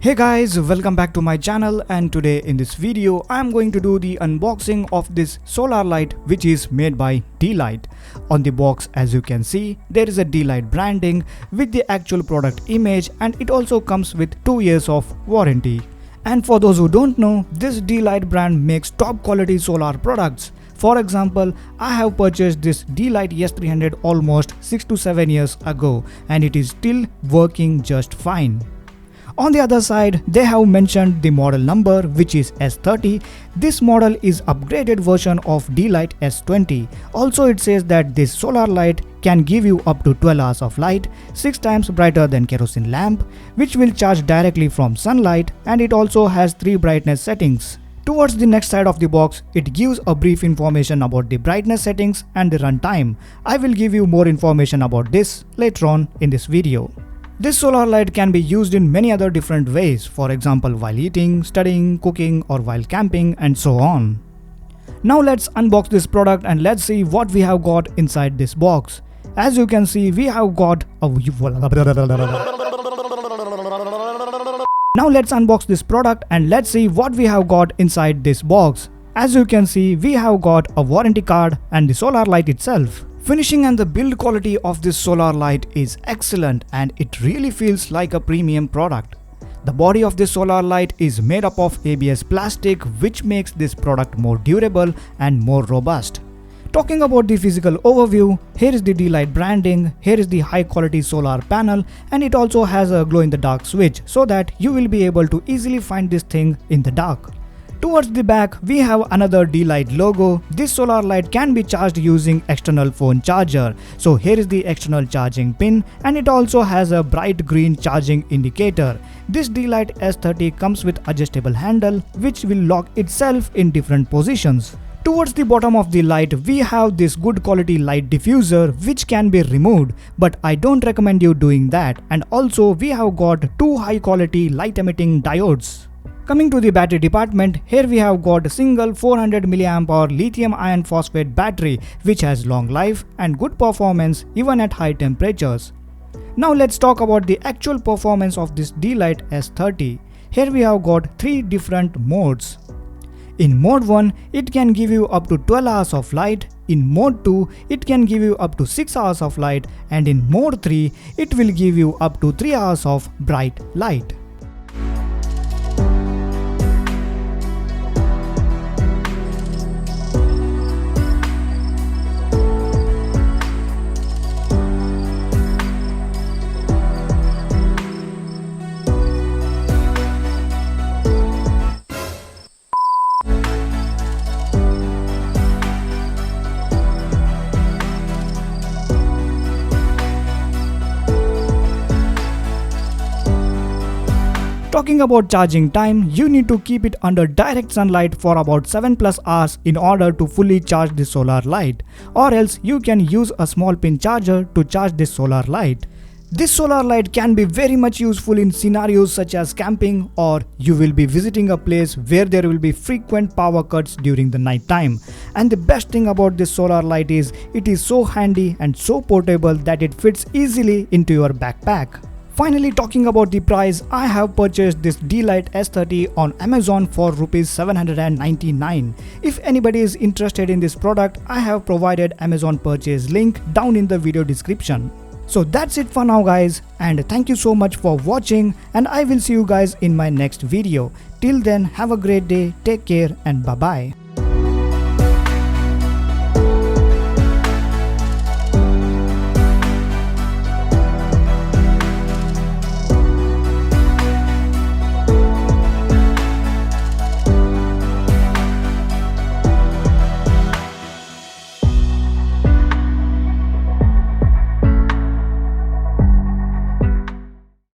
Hey guys, welcome back to my channel, and today in this video I am going to do the unboxing of this solar light which is made by d.light. On the box, as you can see, there is a d.light branding with the actual product image, and it also comes with 2 years of warranty. And for those who don't know, this d.light brand makes top quality solar products. For example, I have purchased this d.light S30 almost 6 to 7 years ago, and it is still working just fine. On the other side, they have mentioned the model number, which is S30. This model is upgraded version of d.light S20. Also, it says that this solar light can give you up to 12 hours of light, 6 times brighter than kerosene lamp, which will charge directly from sunlight, and it also has 3 brightness settings. Towards the next side of the box, it gives a brief information about the brightness settings and the runtime. I will give you more information about this later on in this video. This solar light can be used in many other different ways, for example while eating, studying, cooking, or while camping, and so on. Now let's unbox this product and let's see what we have got inside this box. As you can see, we have got a... Now let's unbox this product and let's see what we have got inside this box. As you can see, we have got a warranty card and the solar light itself. Finishing and the build quality of this solar light is excellent, and it really feels like a premium product. The body of this solar light is made up of ABS plastic, which makes this product more durable and more robust. Talking about the physical overview, here is the d.light branding, here is the high quality solar panel, and it also has a glow in the dark switch so that you will be able to easily find this thing in the dark. Towards the back, we have another d.light logo. This solar light can be charged using external phone charger. So here is the external charging pin, and it also has a bright green charging indicator. This d.light S30 comes with adjustable handle which will lock itself in different positions. Towards the bottom of the light, we have this good quality light diffuser which can be removed, but I don't recommend you doing that. And also we have got 2 high quality light emitting diodes. Coming to the battery department, here we have got a single 400 mAh lithium iron phosphate battery which has long life and good performance even at high temperatures. Now let's talk about the actual performance of this d.light S30. Here we have got 3 different modes. In mode 1, it can give you up to 12 hours of light. In mode 2, it can give you up to 6 hours of light, and in mode 3, it will give you up to 3 hours of bright light. Talking about charging time, you need to keep it under direct sunlight for about 7+ hours in order to fully charge the solar light, or else you can use a small pin charger to charge this solar light. This solar light can be very much useful in scenarios such as camping, or you will be visiting a place where there will be frequent power cuts during the night time. And the best thing about this solar light is it is so handy and so portable that it fits easily into your backpack. Finally, talking about the price, I have purchased this d.light S30 on Amazon for Rs 799. If anybody is interested in this product, I have provided Amazon purchase link down in the video description. So that's it for now guys, and thank you so much for watching, and I will see you guys in my next video. Till then, have a great day, take care, and bye bye.